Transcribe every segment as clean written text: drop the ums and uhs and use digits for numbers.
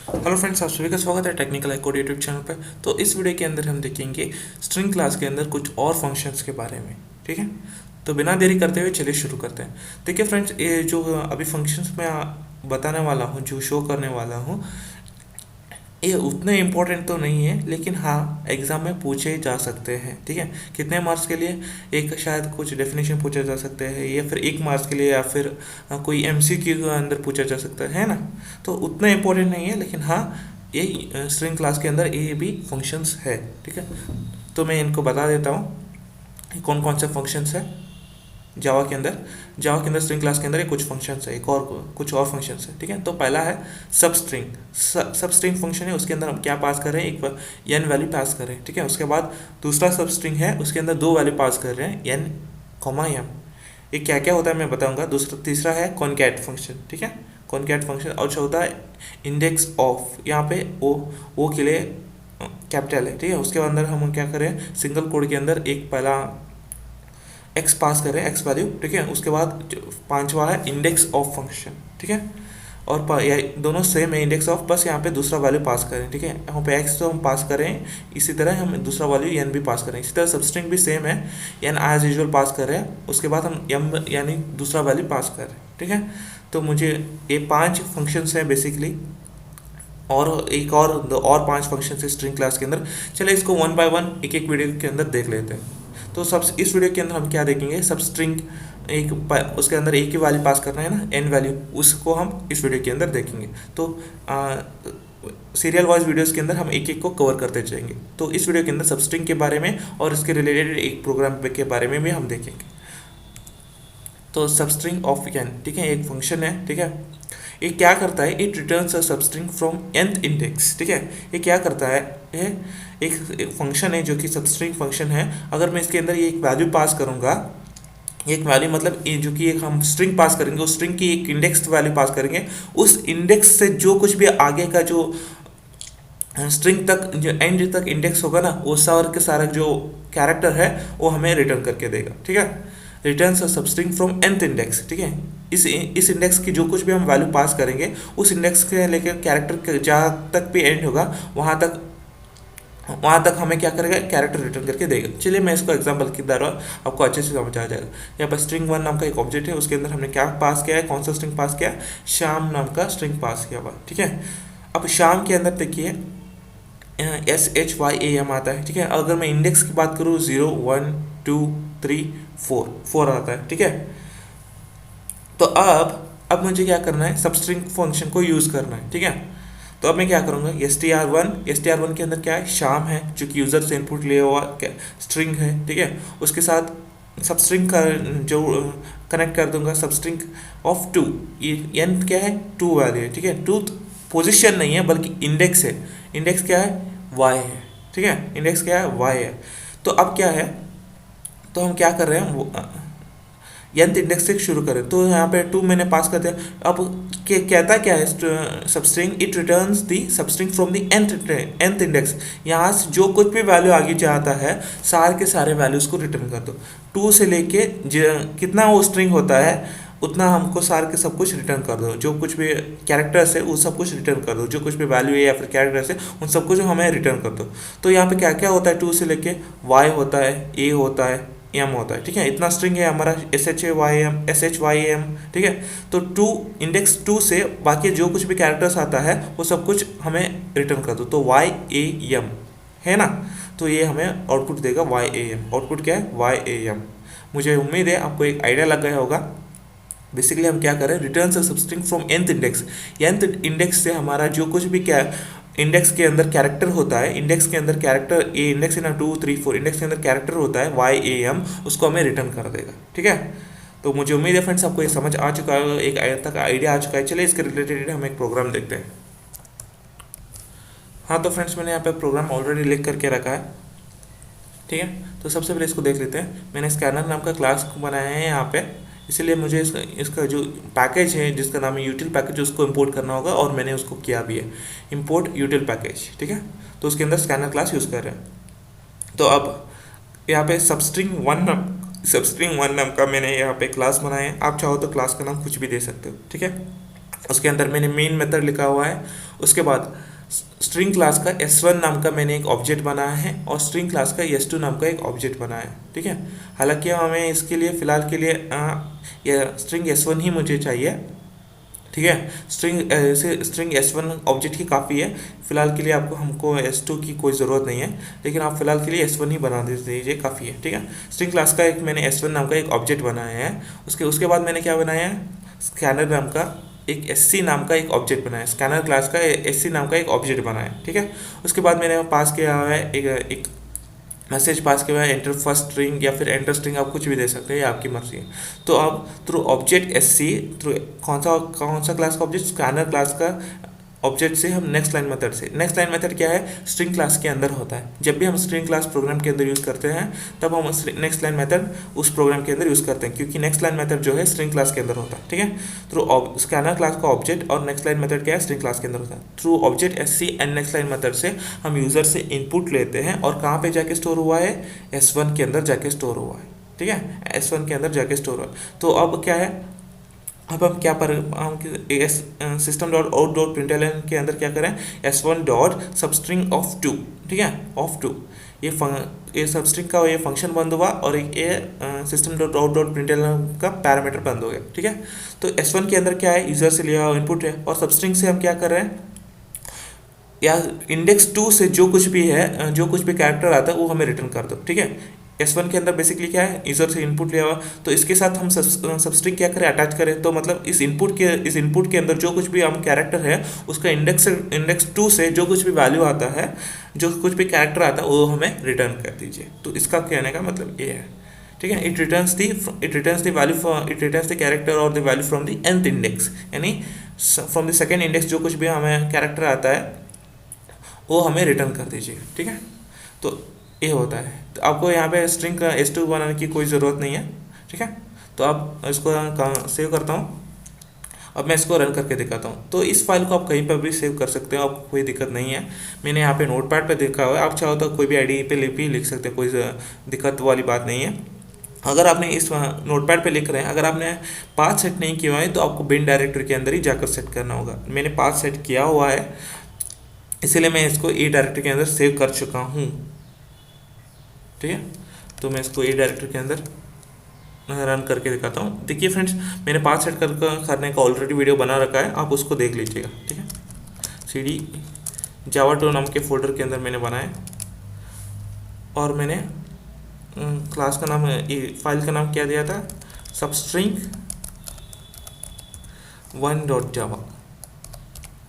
Hello friends, आप सभी का स्वागत है टेक्निकल कोड यूट्यूब चैनल पर। तो इस वीडियो के अंदर हम देखेंगे स्ट्रिंग क्लास के अंदर कुछ और फंक्शंस के बारे में। ठीक है, तो बिना देरी करते हुए चलिए शुरू करते हैं। देखिए फ्रेंड्स, ये जो अभी फंक्शंस मैं बताने वाला हूँ, जो शो करने वाला हूँ, ये उतने इम्पोर्टेंट तो नहीं है, लेकिन हाँ एग्ज़ाम में पूछे जा सकते हैं। ठीक है, कितने मार्क्स के लिए? एक शायद कुछ डेफिनेशन पूछा जा सकते हैं, या फिर 1 मार्क्स के लिए, या फिर कोई एमसीक्यू के अंदर पूछा जा सकता है ना। तो उतना इम्पोर्टेंट नहीं है, लेकिन हाँ ये स्ट्रिंग क्लास के अंदर ये भी फंक्शंस है। ठीक है, तो मैं इनको बता देता हूँ कौन कौन से फंक्शंस है जावा के अंदर स्ट्रिंग क्लास के अंदर ये कुछ फंक्शंस है, कुछ और फंक्शंस है। ठीक है, तो पहला है सब स्ट्रिंग फंक्शन है, उसके अंदर हम क्या पास कर रहे हैं? एक एन वैल्यू पास कर रहे हैं। ठीक है, उसके बाद दूसरा सब स्ट्रिंग है, उसके अंदर 2 वैल्यू पास कर रहे हैं, एन कॉमा एम। ये क्या क्या होता है मैं बताऊंगा। तीसरा है कॉनकैट फंक्शन। ठीक है, कॉनकैट फंक्शन। और चौथा है इंडेक्स ऑफ, यहाँ पे ओ के लिए कैपिटल है। ठीक है, उसके अंदर हम क्या करें, सिंगल कोड के अंदर एक पहला एक्स पास करें, एक्स वैल्यू। ठीक है, उसके बाद पांचवा है इंडेक्स ऑफ फंक्शन। ठीक है, और दोनों सेम है, इंडेक्स ऑफ, बस यहाँ पे दूसरा वैल्यू पास करें। ठीक है, यहाँ पे एक्स तो हम पास करें, इसी तरह हम दूसरा वैल्यू एन भी पास करें। इसी तरह सबस्ट्रिंग भी सेम है, एन एज यूजुअल पास कर रहे हैं, उसके बाद हम एम यानी दूसरा वैल्यू पास कर रहे हैं। ठीक है, तो मुझे ये 5 फंक्शंस हैं बेसिकली, और एक और 5 फंक्शन है स्ट्रिंग क्लास के अंदर। चलिए इसको वन बाय वन एक एक वीडियो के अंदर देख लेते हैं। तो सब इस वीडियो के अंदर हम क्या देखेंगे, सब स्ट्रिंग उसके अंदर एक ही वैल्यू पास करना है ना, एन वैल्यू, उसको हम इस वीडियो के अंदर देखेंगे। तो सीरियल वाइज वीडियोस के अंदर हम एक एक को कवर करते जाएंगे। तो इस वीडियो के अंदर सब स्ट्रिंग के बारे में और इसके रिलेटेड एक प्रोग्राम के बारे में भी हम देखेंगे। तो सबस्ट्रिंग ऑफ एन, ठीक है, एक फंक्शन है। ठीक है, ये क्या करता है, it returns a substring from nth index. ठीक है, ये क्या करता है, ये एक फंक्शन है जो कि सबस्ट्रिंग फंक्शन है। अगर मैं इसके अंदर ये एक वैल्यू पास करूंगा, एक वैल्यू मतलब ये जो कि एक हम स्ट्रिंग पास करेंगे, उस स्ट्रिंग की एक इंडेक्स वैल्यू पास करेंगे, उस इंडेक्स से जो कुछ भी आगे का जो स्ट्रिंग तक जो एंड तक इंडेक्स होगा ना, वो सारा के सारा जो कैरेक्टर है वो हमें रिटर्न करके देगा। ठीक है, returns a substring from nth index. ठीक है, इस इंडेक्स की जो कुछ भी हम वैल्यू पास करेंगे, उस इंडेक्स के लेकर कैरेक्टर जहाँ तक भी एंड होगा वहाँ तक हमें क्या करेगा, कैरेक्टर रिटर्न करके देगा। चलिए मैं इसको एग्जांपल के द्वारा आपको अच्छे से समझ आ जाएगा। यहाँ पर स्ट्रिंग 1 नाम का एक ऑब्जेक्ट है, उसके अंदर हमने क्या पास किया है, कौन सा स्ट्रिंग पास किया, श्याम नाम का स्ट्रिंग पास किया हुआ। ठीक है, अब श्याम के अंदर देखिए SHYAM आता है। ठीक है, अगर मैं इंडेक्स की बात करूँ 0 1 2 3 4 आता है। ठीक है, तो अब मुझे क्या करना है, सबस्ट्रिंग फंक्शन को यूज़ करना है। ठीक है, तो अब मैं क्या करूँगा, str1 के अंदर क्या है, श्याम है, जो कि यूज़र से इनपुट लिया हुआ स्ट्रिंग है। ठीक है, उसके साथ सबस्ट्रिंग का जो कनेक्ट कर दूंगा, सबस्ट्रिंग ऑफ 2, ये n क्या है, 2 वैल्यू है। ठीक है, 2 पोजिशन नहीं है बल्कि इंडेक्स है। इंडेक्स क्या है, y है। ठीक है, इंडेक्स क्या है, y है। तो अब क्या है, तो हम क्या कर रहे हैं, nth इंडेक्स से शुरू करें। तो यहाँ पे 2 मैंने पास कर दिया। अब कहता क्या है substring, it returns the substring from the nth index. यहाँ से जो कुछ भी वैल्यू आगे जाता है, सारे के सारे वैल्यूज को रिटर्न कर दो। 2 से लेके कितना वो स्ट्रिंग होता है उतना हमको सारे के सब कुछ रिटर्न कर दो। जो कुछ भी कैरेक्टर्स है वो सब कुछ रिटर्न कर दो, जो कुछ भी वैल्यू है या फिर कैरेक्टर्स है उन सब कुछ हमें रिटर्न कर दो। तो यहाँ पे क्या क्या होता है, 2 से लेके y होता है, a होता है, एम होता है। ठीक है, इतना स्ट्रिंग है हमारा SHYM। ठीक है, तो 2 इंडेक्स 2 से बाकी जो कुछ भी कैरेक्टर्स आता है वो सब कुछ हमें रिटर्न कर दो। तो YAM है ना, तो ये हमें आउटपुट देगा YAM। आउटपुट क्या है, YAM। मुझे उम्मीद है आपको एक आइडिया लग गया होगा। बेसिकली हम क्या करें, रिटर्न से substring from nth index. nth index से हमारा जो कुछ भी क्या इंडेक्स के अंदर कैरेक्टर होता है, इंडेक्स के अंदर कैरेक्टर ए, इंडेक्स है ना 2 3 4, इंडेक्स के अंदर कैरेक्टर होता है YAM, उसको हमें रिटर्न कर देगा। ठीक है, तो मुझे उम्मीद है फ्रेंड्स आपको ये समझ आ चुका है, एक तक आइडिया आ चुका है। चलिए इसके रिलेटेड हम एक प्रोग्राम देखते हैं। हाँ तो फ्रेंड्स, मैंने यहाँ पे प्रोग्राम ऑलरेडी लिख करके रखा है। ठीक है, तो सबसे पहले इसको देख लेते हैं। मैंने स्कैनर नाम का क्लास बनाया है यहाँ पे, इसलिए मुझे इसका जो पैकेज है जिसका नाम है यूटिल पैकेज, उसको इंपोर्ट करना होगा, और मैंने उसको किया भी है, इंपोर्ट यूटिल पैकेज। ठीक है, तो उसके अंदर स्कैनर क्लास यूज़ कर रहे हैं। तो अब यहाँ पे सबस्ट्रिंग वन नाम का मैंने यहाँ पे क्लास बनाया है। आप चाहो तो क्लास का नाम कुछ भी दे सकते हो। ठीक है, उसके अंदर मैंने मेन मेथड लिखा हुआ है, उसके बाद स्ट्रिंग क्लास का S1 नाम का मैंने एक ऑब्जेक्ट बनाया है और स्ट्रिंग क्लास का S2 नाम का एक ऑब्जेक्ट बनाया है, ठीक है। हालांकि हमें इसके लिए फ़िलहाल के लिए ये स्ट्रिंग S1 ही मुझे चाहिए, ठीक है। स्ट्रिंग S1 ऑब्जेक्ट ही काफ़ी है फिलहाल के लिए, आपको हमको S2 की कोई ज़रूरत नहीं है, लेकिन आप फिलहाल के लिए S1 ही बना दीजिए, काफ़ी है, ठीक है। स्ट्रिंग क्लास का एक मैंने S1 नाम का एक ऑब्जेक्ट बनाया है। उसके बाद मैंने क्या बनाया है, स्कैनर नाम का एक SC नाम का एक ऑब्जेक्ट बनाया है, स्कैनर क्लास का SC नाम का एक ऑब्जेक्ट बनाया है, ठीक है। उसके बाद मैंने पास किया हुआ है एक मैसेज पास के बाद एंटर फर्स्ट स्ट्रिंग या फिर एंटर स्ट्रिंग आप कुछ भी दे सकते हैं, ये आपकी मर्जी है। तो अब थ्रू ऑब्जेक्ट SC, थ्रू कौन सा क्लास का ऑब्जेक्ट, स्कैनर क्लास का ऑब्जेक्ट से हम नेक्स्ट लाइन मेथड क्या है, स्ट्रिंग क्लास के अंदर होता है। जब भी हम स्ट्रिंग क्लास प्रोग्राम के अंदर यूज़ करते हैं तब हम नेक्स्ट लाइन मेथड उस प्रोग्राम के अंदर यूज़ करते हैं, क्योंकि नेक्स्ट लाइन मेथड जो है स्ट्रिंग क्लास के अंदर होता है, ठीक है। थ्रू स्कैनर क्लास का ऑब्जेक्ट और नेक्स्ट लाइन मेथड क्या है, स्ट्रिंग क्लास के अंदर होता है। Through object SC and next line method से हम यूज़र से इनपुट लेते हैं और कहाँ पे जाके स्टोर हुआ है, S1 के अंदर जाके स्टोर हुआ है, ठीक है। S1 के अंदर जाके स्टोर हुआ है। तो अब क्या है, अब हम क्या पर हम system dot out dot println के अंदर क्या करें, S1 डॉट सबस्ट्रिंग ऑफ 2, ठीक है, ऑफ 2, ये सबस्ट्रिंग का ये फंक्शन बंद हुआ और एक ये system dot out dot println का पैरामीटर बंद हो गया, ठीक है। तो S1 के अंदर क्या है, यूजर से लिया हुआ इनपुट है और सबस्ट्रिंग से हम क्या कर रहे हैं, या इंडेक्स 2 से जो कुछ भी है, जो कुछ भी कैरेक्टर आता है वो हमें रिटर्न कर दो, ठीक है। S1 के अंदर बेसिकली क्या है, यूजर से इनपुट लिया हुआ, तो इसके साथ हम सबस्ट्रिंग क्या करें, अटैच करें। तो मतलब इस इनपुट के अंदर जो कुछ भी हम कैरेक्टर है उसका इंडेक्स 2 से जो कुछ भी वैल्यू आता है, जो कुछ भी कैरेक्टर आता है वो हमें रिटर्न कर दीजिए। तो इसका कहने का मतलब ये है, ठीक है। इट रिटर्न्स द कैरेक्टर और the value from the nth index, यानी फ्रॉम द सेकेंड इंडेक्स जो कुछ भी हमें कैरेक्टर आता है वो हमें रिटर्न कर दीजिए, ठीक है। तो ये होता है। तो आपको यहाँ पे स्ट्रिंग का S2 बनाने की कोई ज़रूरत नहीं है, ठीक है। तो आप इसको सेव करता हूँ, अब मैं इसको रन करके दिखाता हूँ। तो इस फाइल को आप कहीं पर भी सेव कर सकते हो, आपको कोई दिक्कत नहीं है। मैंने यहाँ पे नोटपैड पे देखा हुआ है, आप चाहो तो कोई भी आईडी पे भी लिख सकते हैं, कोई दिक्कत वाली बात नहीं है। अगर आपने इस नोटपैड पे लिख रहे हैं, अगर आपने पाथ सेट नहीं किया है तो आपको बिन डायरेक्टरी के अंदर ही जाकर सेट करना होगा। मैंने पाथ सेट किया हुआ है, इसलिए मैं इसको ए डायरेक्टरी के अंदर सेव कर चुका हूँ, ठीक है। तो मैं इसको ए डायरेक्टरी के अंदर रन करके दिखाता हूँ। देखिए फ्रेंड्स, मैंने पाथ सेट करने का ऑलरेडी वीडियो बना रखा है, आप उसको देख लीजिएगा, ठीक है। CD java2 नाम के फोल्डर के अंदर मैंने बनाया और मैंने क्लास का नाम, फाइल का नाम क्या दिया था, सबस्ट्रिंग 1.java,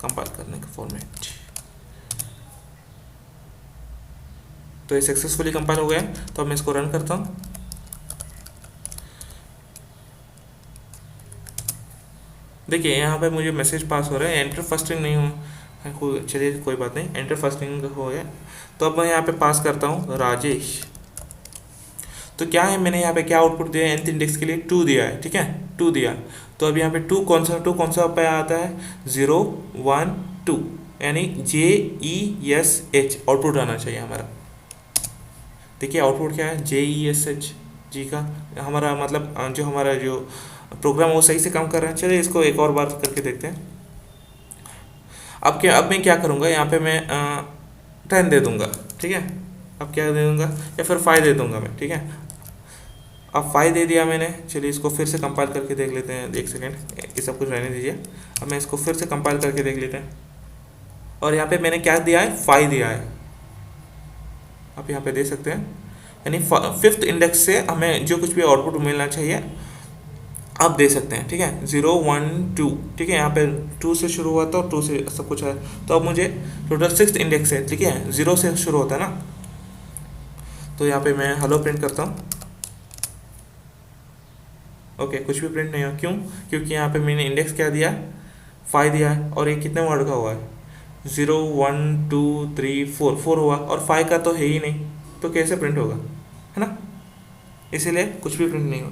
कंपाइल करने का फॉर्मेट। तो ये सक्सेसफुली कंपाइल हो गया। तो अब मैं इसको रन करता हूँ। देखिए यहाँ पे मुझे मैसेज पास हो रहा है, एंटर फर्स्ट स्ट्रिंग नहीं हो, चलिए कोई बात नहीं, एंटर फर्स्ट स्ट्रिंग हो गया। तो अब मैं यहाँ पे पास करता हूँ राजेश। तो क्या है, मैंने यहाँ पे क्या आउटपुट दिया है, nth इंडेक्स के लिए 2 दिया है, ठीक है, 2 दिया। तो अब यहाँ पे 2 कौन सा पे आता है, 0 1 2, यानी JESH आउटपुट आना चाहिए हमारा। देखिए आउटपुट क्या है, JESH जी का हमारा मतलब जो हमारा जो प्रोग्राम वो सही से काम कर रहा है। चलिए इसको एक और बार करके देखते हैं। अब मैं क्या करूँगा, यहाँ पे मैं 10 दे दूँगा, ठीक है। अब क्या दे दूँगा, या फिर 5 दे दूँगा मैं, ठीक है। अब 5 दे दिया मैंने। चलिए इसको फिर से कंपाइल करके देख लेते हैं, एक सेकेंड, ये सब कुछ रहने दीजिए। अब मैं इसको फिर से कंपाइल करके देख लेते हैं, और यहाँ पे मैंने क्या दिया है, 5 दिया है। आप यहाँ पे दे सकते हैं, यानी 5th इंडेक्स से हमें जो कुछ भी आउटपुट मिलना चाहिए आप दे सकते हैं, ठीक है। 0 1 2, ठीक है। यहाँ पे 2 से शुरू हुआ था और 2 से सब कुछ है। तो अब मुझे टोटल 6th इंडेक्स है, ठीक है, 0 से शुरू होता है ना। तो यहाँ पे मैं हेलो प्रिंट करता हूँ। ओके, कुछ भी प्रिंट नहीं हुआ, क्यों, क्योंकि यहाँ पे मैंने इंडेक्स क्या दिया, 5 दिया है, और ये कितने वर्ड का हुआ है, 0 1 2 3 4 हुआ, और 5 का तो है ही नहीं, तो कैसे प्रिंट होगा, है ना। इसीलिए कुछ भी प्रिंट नहीं हुआ,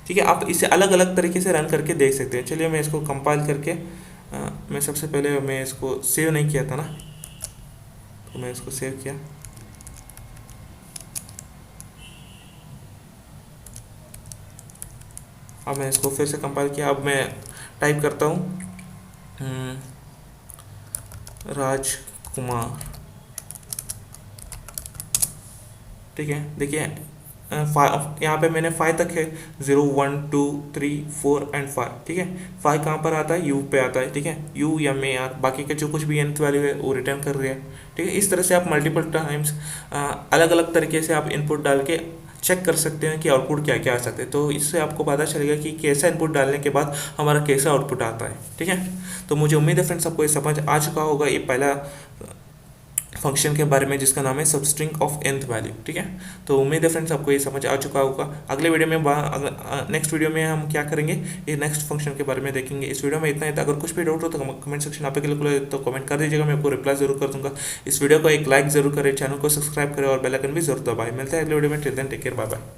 ठीक है। आप इसे अलग अलग तरीके से रन करके देख सकते हैं। चलिए मैं इसको कंपाइल करके मैं सबसे पहले मैं इसको सेव नहीं किया था ना, तो मैं इसको सेव किया। अब मैं इसको फिर से कंपाइल किया। अब मैं टाइप करता हूँ राजकुमार, ठीक है। देखिए यहाँ पे मैंने 5 तक है, 0 1 2 3 4 एंड 5, ठीक है। 5 कहाँ पर आता है, यू पे आता है, ठीक है। यू या मे आर, बाकी के जो कुछ भी nth वैल्यू है वो रिटर्न कर रही है, ठीक है। इस तरह से आप मल्टीपल टाइम्स अलग अलग तरीके से आप इनपुट डाल के चेक कर सकते हैं कि आउटपुट क्या क्या आ सकते हैं। तो इससे आपको पता चलेगा कि कैसा इनपुट डालने के बाद हमारा कैसा आउटपुट आता है, ठीक है। तो मुझे उम्मीद है फ्रेंड्स आपको ये समझ आ चुका होगा, ये पहला फंक्शन के बारे में जिसका नाम है सबस्ट्रिंग ऑफ nth वैल्यू, ठीक है। तो उम्मीद है फ्रेंड्स आपको ये समझ आ चुका होगा। अगले वीडियो में नेक्स्ट वीडियो में हम क्या करेंगे, ये नेक्स्ट फंक्शन के बारे में देखेंगे। इस वीडियो में इतना ही था। अगर कुछ भी डाउट हो तो कमेंट सेक्शन आप के लिए खुला है, तो कमेंट कर दीजिएगा, मैं आपको रिप्लाई जरूर कर दूंगा। इस वीडियो को एक लाइक जरूर करें, चैनल को सब्सक्राइब करें और बेल आइकन भी जरूर दबाएं। मिलते हैं अगले वीडियो में, till then take care, bye bye.